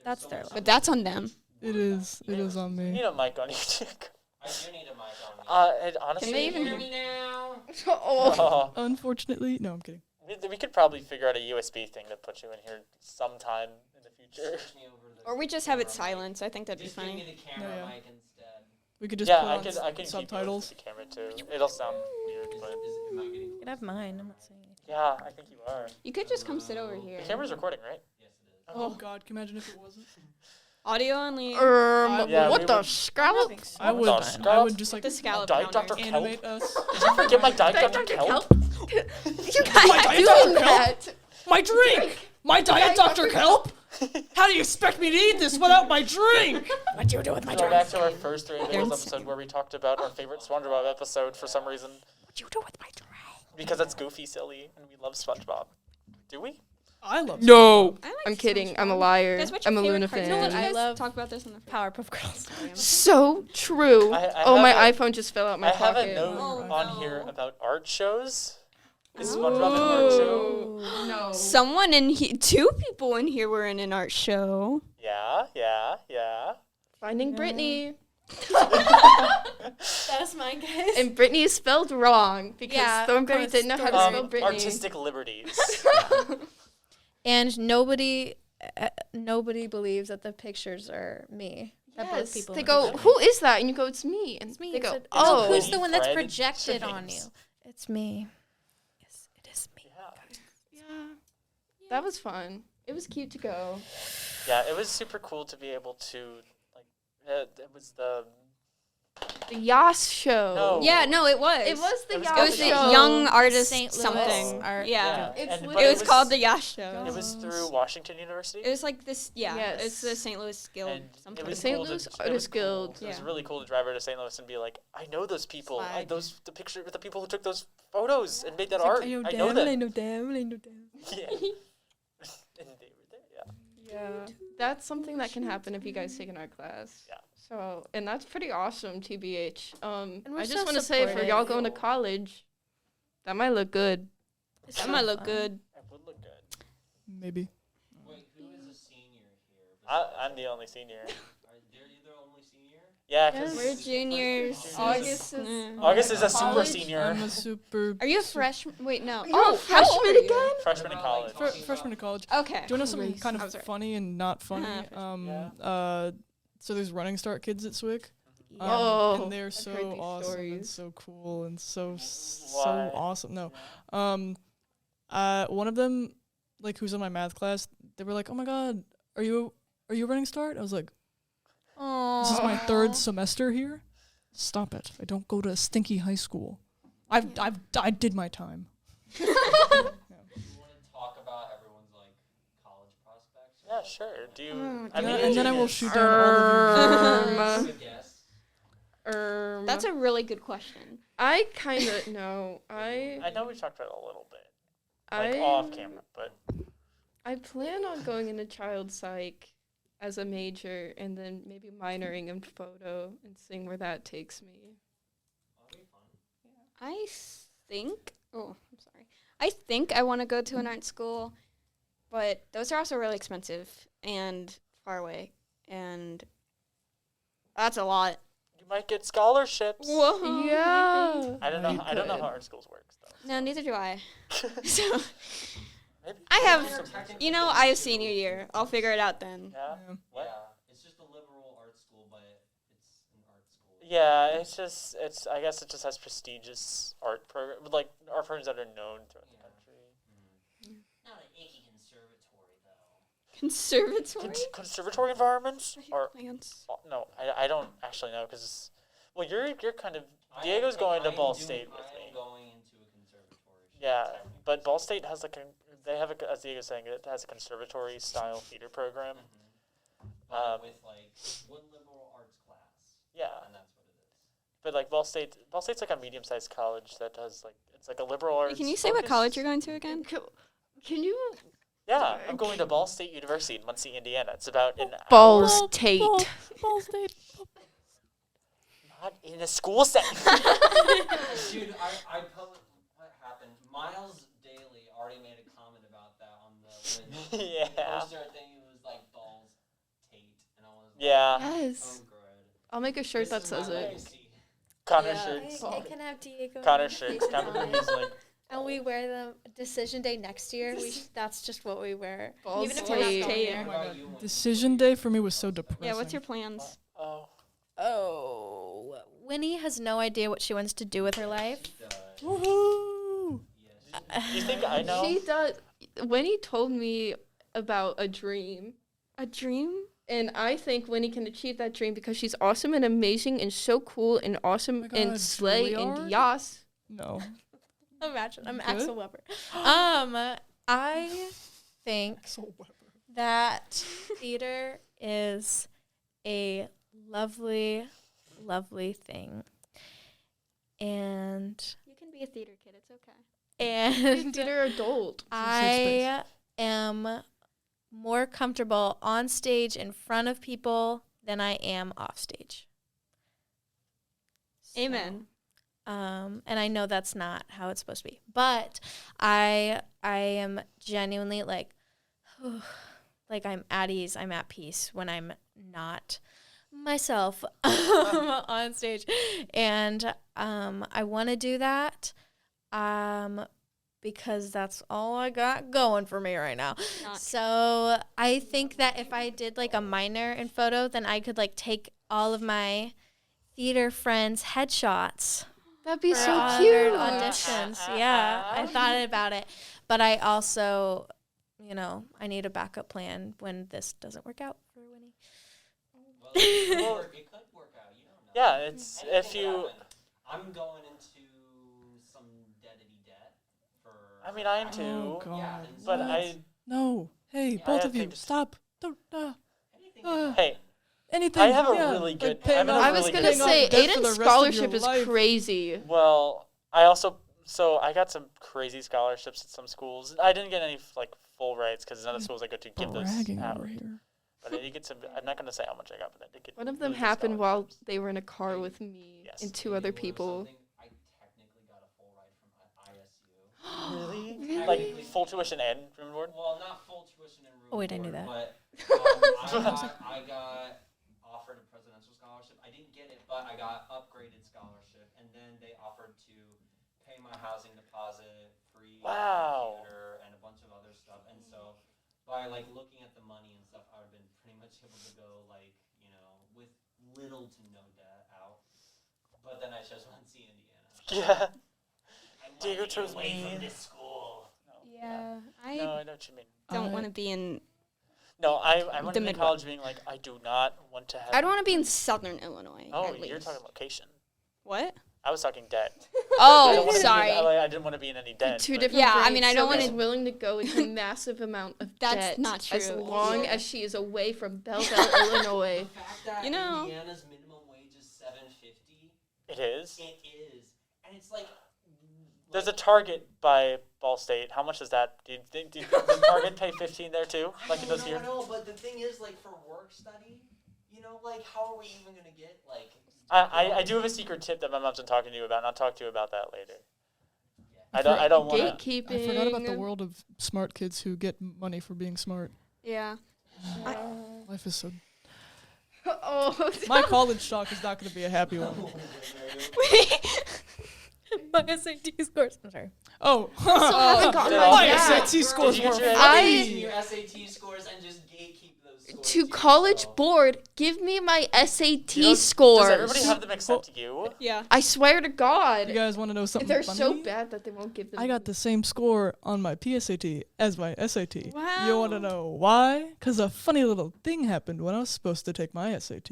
That's so their much loss. But that's on them. It is on you me. need a mic on you, Dick. I do need a mic on me. And honestly, they even Hear me now? oh, Unfortunately, no, I'm kidding. we could probably figure out a USB thing to put you in here sometime in the future. Switch me over the Or we just have it camera mic. silence. I think that'd be Just give me fine. the camera Yeah. mic instead. We could just Yeah, put I on can subtitles. keep the camera too. It'll sound weird, but Am I getting You can have mine. I'm not saying anything. yeah, I think you are. You could just come sit over here. The camera's recording, right? Yes, it is. Oh God, can you imagine if it wasn't? Audio only. Yeah, what we the would- scallop? I would, Dog I would just like The scallop Diet counter. Dr. Kelp? animate us. Did you forget my Diet Dr. Kelp? You My guys Diet doing Dr. that? My drink! My Diet Dr. Kelp? How do you expect me to eat this without my drink? What do you do with my Go drink? back to our first Three They're Bagels episode where we talked about our favorite SpongeBob episode for some reason. What do you do with my drink? Because it's goofy, silly, and we love SpongeBob. Do we? I love No, I like I'm kidding. I'm a SpongeBob. liar. Guys, what's your I'm a favorite Luna cartoon? You know what fan. I Guys love? talk about this in the Powerpuff Girls. So true. I Oh, my have iPhone just fell out my I have pocket. a note Oh, on no. here about art shows. Is SpongeBob an art show? No. Someone in here, 2 people in here were in an art show. Yeah. Finding Britney. That's my guess. And Britney is spelled wrong because Yeah, Thornberry of course, didn't know how to Thornberry. spell Britney. Artistic liberties. And nobody believes that the pictures are me. That both Yes. people They in the go, picture. who is that? And you go, it's me. And It's me. they It's go, a- oh. who's the one that's Fred projected on you? James. It's me. Yes, it is me. Yeah. Yeah. That was fun. It was cute to go. Yeah, it was super cool to be able to, like, it was the, The Yas show. No. Yeah, no, it was. It was the It was Yas It was the show. young artist St. Louis something. art. Yeah. It's and- lit- but It was called the Yash Show. It was through Washington University. It was like this, yeah. Yes. It's the St. Louis Guild And something. it was St. cool to- Louis it was Artist cool. Guild. It was Yeah. really cool to drive over to St. Louis and be like, I know those people. Swag. The picture with the people who took those photos and made that It's like, art. I know them. I know them. Yeah. And they were there. Yeah. Yeah. That's something that can happen if you guys take an art class. Yeah. So, and that's pretty awesome, TBH. we're I just so want to say for supportive. y'all going to college, that might look good. That might look good. It would look good. Maybe. Wait, who is a senior here? I'm the only senior. Are you the only senior? Yeah, because We're juniors. August is- Mm. August is a super College? senior. I'm a super Are you a freshman? Wait, no. You're a freshman again? Freshman in college. freshman in college. Okay. Do you know something Race. kind I of was right. funny and not funny? Yeah. So there's Running Start kids at SWIC. Oh, and they're I've so heard these awesome and stories. so cool and so Why? awesome. No, one of them, like who's in my math class, they were like, "Oh my God, are you Running Start?" I was like, "This is my third semester here. Stop it! I don't go to a stinky high school. I did my time." Do you want to talk about everyone's like college prospects? Yeah, sure. Do you? Oh, I mean, and then I will shoot down all of you. Good guess. That's a really good question. I kind of no. I know we talked about it a little bit, I off camera, but I plan on going into child psych as a major and then maybe minoring in photo and seeing where that takes me. I think. Oh, I'm sorry. I think I want to go to an art school, but those are also really expensive and far away, and that's a lot. you might get scholarships. Whoa. Yeah. I don't know. You I don't know could. how art schools work. Though. No, neither do I. So Maybe. I have, Technically, I have senior year. I'll figure it out then. Yeah. Yeah. What? Yeah, it's just a liberal art school, but it's an art school. Yeah, it's. I guess it just has prestigious art program, like art programs that are known throughout the country. Not an icky conservatory, though. Conservatory? Conservatory environments are Plants. no. I don't actually know because, well, you're kind of Diego's going to Ball State with I me. am going into a conservatory. Yeah, but Ball State has like they have a, as Diego's saying, it has a conservatory style theater program. But with like one liberal arts class. Yeah, And that's what it is. but like Ball State's like a medium sized college that does like it's like a liberal arts. Can you say what focused- college you're going to again? Can you Yeah, I'm going to Ball State University in Muncie, Indiana. It's about an hour. Balls Tate? Ball State. Not in a school setting. Dude, I what happened? Miles Daly already made a comment about that on the Yeah. poster thing. It was like balls Tate, and I was like, Yeah, Yes. oh, good. I'll make a shirt This that is my says it. legacy. Connor Yeah. shirts. I can have Diego. Connor and shirts. Jason Connor on. he's like And we wear them decision day next year. That's just what we wear. Balls Even if we're not Tate. going Tate. there. What about you? When Decision day for me was so depressing. Yeah, what's your plans? oh. Oh, Winnie has no idea what she wants to do with her life. Woohoo! Yes. You think I know? She does. Winnie told me about a dream, A dream? and I think Winnie can achieve that dream because she's awesome and amazing and so cool and awesome Oh my and God, slay Juilliard? and yas. No. Imagine, I'm Good? Axel Weber. I think So Weber. that theater is a lovely, lovely thing, and You can be a theater kid. It's okay. and Theater adult. I am more comfortable on stage in front of people than I am off stage. So, Amen. and I know that's not how it's supposed to be, but I am genuinely like I'm at ease, I'm at peace when I'm not myself on stage, and I want to do that because that's all I got going for me right now. Not So I think that if I did like a minor in photo, then I could like take all of my theater friends' headshots That'd be for so honored cute. auditions. Yeah, I thought about it, but I also, I need a backup plan when this doesn't work out for Winnie. Well, it could work out. You don't know. Yeah, it's if Anything you. could happen. I'm going into some deadity debt for. I mean, I am Oh too. God. Yeah, and But so I. No. Hey, I both have of you, things- stop. Don't. anything can happen. Hey, Anything. I have a yeah, really like good- paying I'm in a off- I was really gonna good paying off say debt for the Aiden's rest of scholarship your is life. crazy. well, I also I got some crazy scholarships at some schools. I didn't get any like full rights because none of the schools I go to give those Bragging out. over here. But I did get some. I'm not gonna say how much I got, but I did get. One of them really good happened while scholarships. they were in a car with me Yes. and two other Maybe or people. something, I technically got a full ride from ISU. Really? Really? Like full tuition and room and board? Well, not full tuition and room. Oh, wait, I and knew board, that. But I got offered a presidential scholarship. I didn't get it, but I got upgraded scholarship, and then they offered to pay my housing deposit, free Wow. computer, and a bunch of other stuff. And so, by like looking at the money and stuff, I would have been pretty much able to go with little to no debt out. But then I chose Muncie, Indiana. Yeah. I wanted Diego to get chose away me. from this school. Yeah, No, I I know what you mean. don't I- want to be in. No, I went The into Midwest. college being like, I do not want to have. I don't want to be in Southern Illinois. Oh, at you're least. talking location. What? I was talking debt. I Oh, don't wanna be sorry. I didn't want to be in any debt. Two but- different Yeah, I grades, mean, I so don't she's wanna- willing to go into a massive amount of That's debt not as true. long Also- as she is away from Belleville, Illinois. The fact that You know. Indiana's minimum wage is $7.50 It is. It is, and it's like. There's a Target by Ball State. How much is that? Did Target pay 15 there too? Like it does here? I know, but the thing is, like, for work study, like, how are we even gonna get, like... I do have a secret tip that my mom's been talking to you about, and I'll talk to you about that later. I don't want to... Gatekeeping. I forgot about the world of smart kids who get money for being smart. Yeah. Life is so... Oh. My college talk is not going to be a happy one. My SAT scores. I'm sorry. Oh. haven't gotten my yet. SAT scores Did you were get your funny. your SAT scores and just gatekeep those scores. To to College yourself. Board, give me my SAT You know, scores. Does everybody have them except you? Yeah. I swear to God. You guys want to know something They're funny? so bad that they won't give them. I got the same score on my PSAT as my SAT. Wow. You want to know why? Because a funny little thing happened when I was supposed to take my SAT.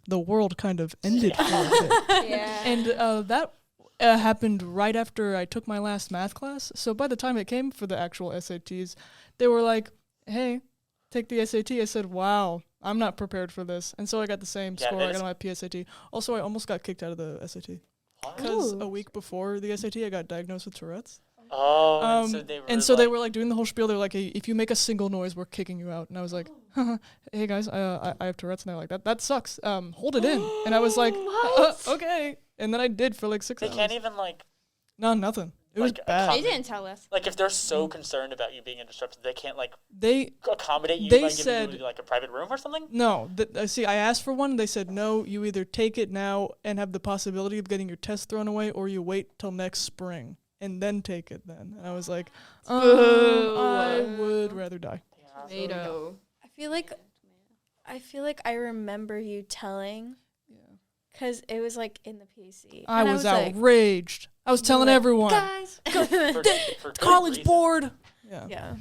The world kind of ended for a bit. Yeah. And that happened right after I took my last math class. So by the time it came for the actual SATs, they were like, hey, take the SAT. I said, wow, I'm not prepared for this. And so I got the same Yeah, score I it's- got on my PSAT. Also, I almost got kicked out of the SAT. What? Because Ooh. a week before the SAT, I got diagnosed with Tourette's. Oh, And so they were like doing the whole spiel. They're like, hey, if you make a single noise, we're kicking you out. And I was like, hey guys, I have Tourette's. And they're like, that sucks. Hold it in. And I was like, okay. And then I did for like 6 They hours. can't even like No, nothing. It was Like, bad. They didn't tell us. like if they're so concerned about you being disrupted, they can't like They accommodate you They by said- giving you like a private room or something. no. See, I asked for one. They said no. You either take it now and have the possibility of getting your test thrown away, or you wait till next spring and then take it. Then and I was like, I would rather die. Yeah. Tomato. I feel like I remember you telling, Yeah. because it was like in the PC. I and was like, outraged. I was telling like, everyone. guys. For good College reason. board. Yeah. Yeah.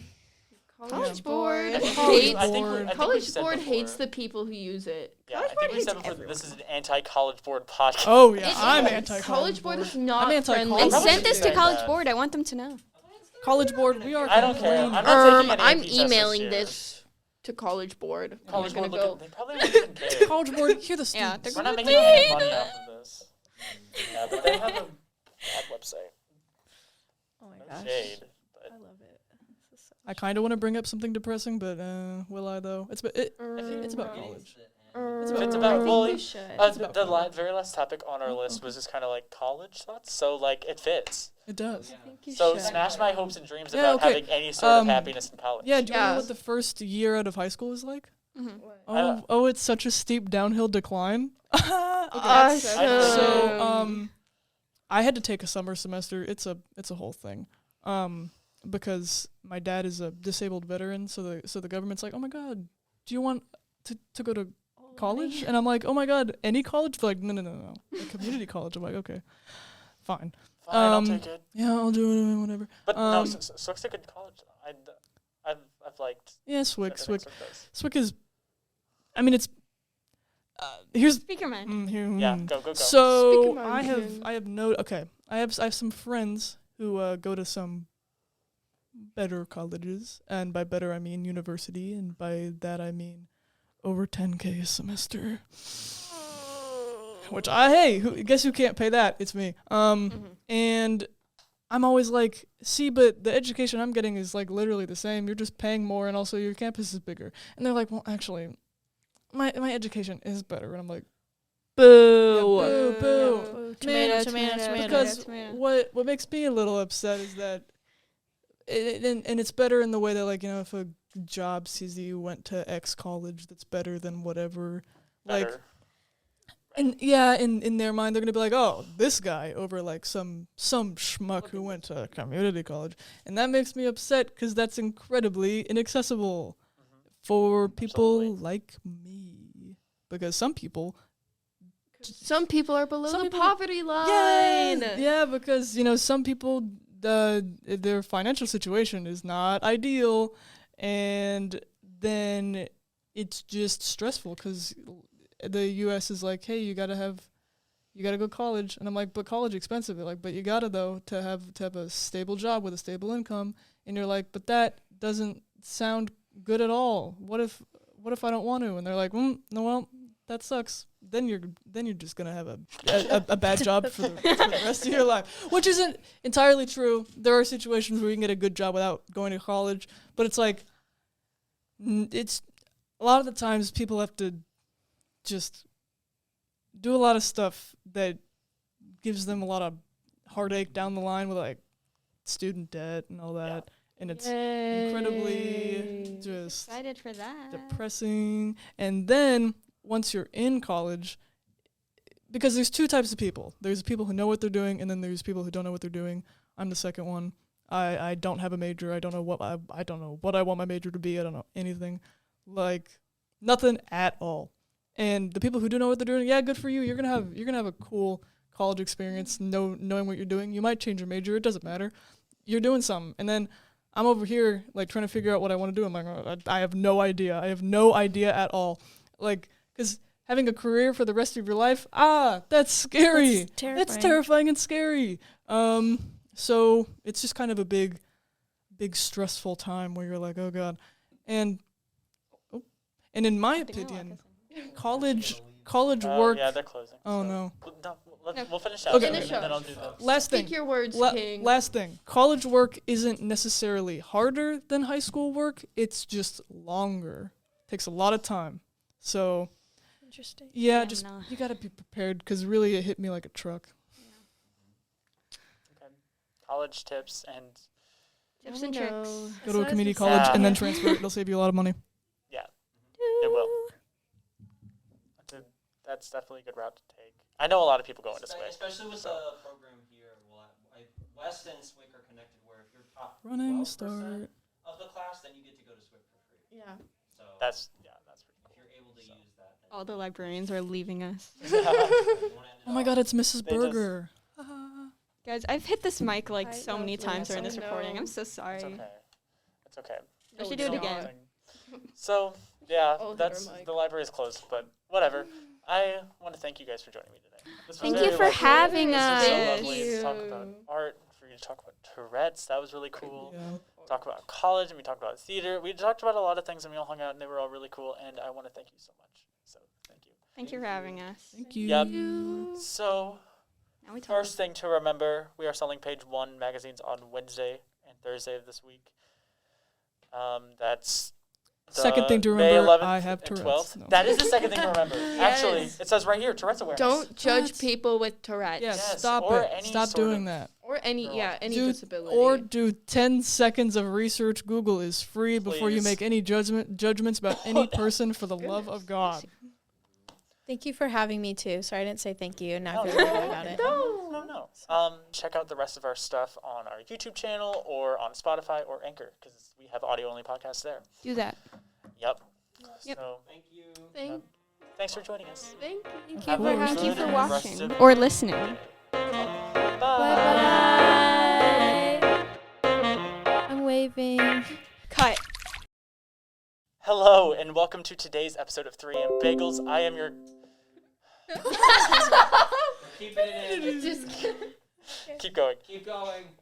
College Board I think College hates. I think we Board. College said Board before- hates the people who use it. Yeah, College I Board think we said hates before that this is everyone. an anti-college board podcast. Oh yeah, It I'm is. anti College Board is not I'm friendly. anti-college Probably Send this should to do College that. Board. I want them to know. College Board. We are. I don't care. complaining. I'm not taking any I'm AP tests this emailing year. this to College Board. College I'm board gonna look at, they probably wouldn't even care. College Board. Hear the Yeah, students. We're not making any money off of this. Yeah, but they have a bad website. Oh my No gosh. shade. But I love it. I kind of want to bring up something depressing, but will I though? It's about college. It's about bullying. You should. about the college. very last topic on our list was just kind of like college thoughts. So like it fits. It does. I think you So should. smash my hopes and dreams Yeah, about okay. having any sort of Um, happiness in college. Yeah. Do you know Yeah. what the first year out of high school is like? Mhm. Oh, it's such a steep downhill decline. Awesome. So I had to take a summer semester. It's a whole thing. Because my dad is a disabled veteran, so the government's like, oh my god, do you want to go to college? And I'm like, oh my god, any college? They're like, no, a community college. I'm like, okay, fine. Fine, I'll um, take it. Yeah, I'll do it, whatever. But no, um, Swick's a good college. I've liked. Yeah, Swick. everything Swick does. Swick is, I mean, it's. Here's Speak your mind. here. Yeah, go. Speak So your mind, I Ken. have some friends who go to some better colleges, and by better I mean university, and by that I mean over 10K a semester. Which guess who can't pay that? It's me. And I'm always like, see, but the education I'm getting is like literally the same. You're just paying more, and also your campus is bigger. And they're like, well, actually, my education is better. And I'm like, boo, Yeah, boo. Tomato, tomato, tomato. Because Tomato. what makes me a little upset is that, and it's better in the way that, like, you know, if a job sees that you went to X college, that's better than whatever. Like, Better. and yeah, in their mind, they're gonna be like, oh, this guy over like some schmuck who went to community college, and that makes me upset because that's incredibly inaccessible for people Absolutely. like me. Because some people, Some people are below Some the people- poverty line. yeah, because you know some people, their financial situation is not ideal, and then it's just stressful because the U.S. is like, hey, you gotta go to college, and I'm like, but college expensive. They're like, but you gotta though to have a stable job with a stable income, and you're like, but that doesn't sound good at all. What if I don't want to? And they're like, no, well, that sucks. then you're just gonna have a bad job for the rest of your life, which isn't entirely true. There are situations where you can get a good job without going to college, but it's like it's a lot of the times people have to just do a lot of stuff that gives them a lot of heartache down the line with like student debt and all that, and it's incredibly just Excited for that. depressing. And then once you're in college, because there's two types of people. There's people who know what they're doing, and then there's people who don't know what they're doing. I'm the second one. I don't have a major. I don't know what I want my major to be. I don't know anything, like nothing at all. And the people who do know what they're doing, yeah, good for you. You're gonna have a cool college experience, knowing what you're doing. You might change your major. It doesn't matter. You're doing something. And then I'm over here like trying to figure out what I want to do. I'm like, I have no idea. I have no idea at all. Like, because having a career for the rest of your life, that's scary. That's terrifying and scary. So it's just kind of a big stressful time where you're like, oh God. And in my opinion, college work. Yeah, they're closing. Oh so. no. We'll finish out. Okay. And Finish then up. I'll do that. Last thing. Speak your words, King. Last thing. College work isn't necessarily harder than high school work. It's just longer. Takes a lot of time. So, Interesting. yeah, Yeah, just no. you got to be prepared because really it hit me like a truck. Okay. College tips and Tips and tricks. Go to a So community it's college sad. and then transfer it. It'll save you a lot of money. it will. That's definitely a good route to take. I know a lot of people going this way. Especially with the program here. Well, West and SWIC are connected where if you're top Running 12% start. of the class, then you get to go to SWIC for free. Yeah. So That's pretty if you're able to use that, then All the librarians are leaving us. cool. you wanna end it Oh my off. God, it's Mrs. They just- Burger. Guys, I've hit this mic like I so love many times this. during this I recording. know. I'm so sorry. It's okay. It's okay. I should No, do it it's again. not. So, yeah, Oh, hit that's our mic. the library is closed, but whatever. I want to thank you guys for joining me today. This was Thank very you for lovely. having This was us. so Thank lovely to talk about you. art, for you to talk about Tourette's. That was really cool. Yeah. Talk about college, and we talked about theater. We talked about a lot of things, and we all hung out, and they were all really cool. And I want to thank you so much. So, thank you. Thank you for having us. Thank you. Yep. So, Now we talk. first thing to remember, we are selling Page 1 magazines on Wednesday and Thursday of this week. That's the Second thing to May remember, 11th I have and Tourette's. 12th. No. That is the second thing to remember. Actually, Yes. it says right here, Tourette's awareness. Don't judge What? people with Tourette's. Yeah, Yes, stop or it. any Stop sort doing of- that. Or any any Do- disability. Or do 10 seconds of research. Google is free before you Please. make any judgments about any person for the love of God. Thank you for having me too. Sorry I didn't say thank you. Now I No, feel bad about it. No. Check out the rest of our stuff on our YouTube channel or on Spotify or Anchor because we have audio-only podcasts there. Do that. Yep. Yep. So, Thank you. thanks for joining us. Thank you. Thank Have you a for course. Thank you good for rest watching of- or listening. Bye. Bye. I'm waving. Cut. Hello, and welcome to today's episode of 3AM Bagels. I am your... Keep it in. Just Keep going. Keep going.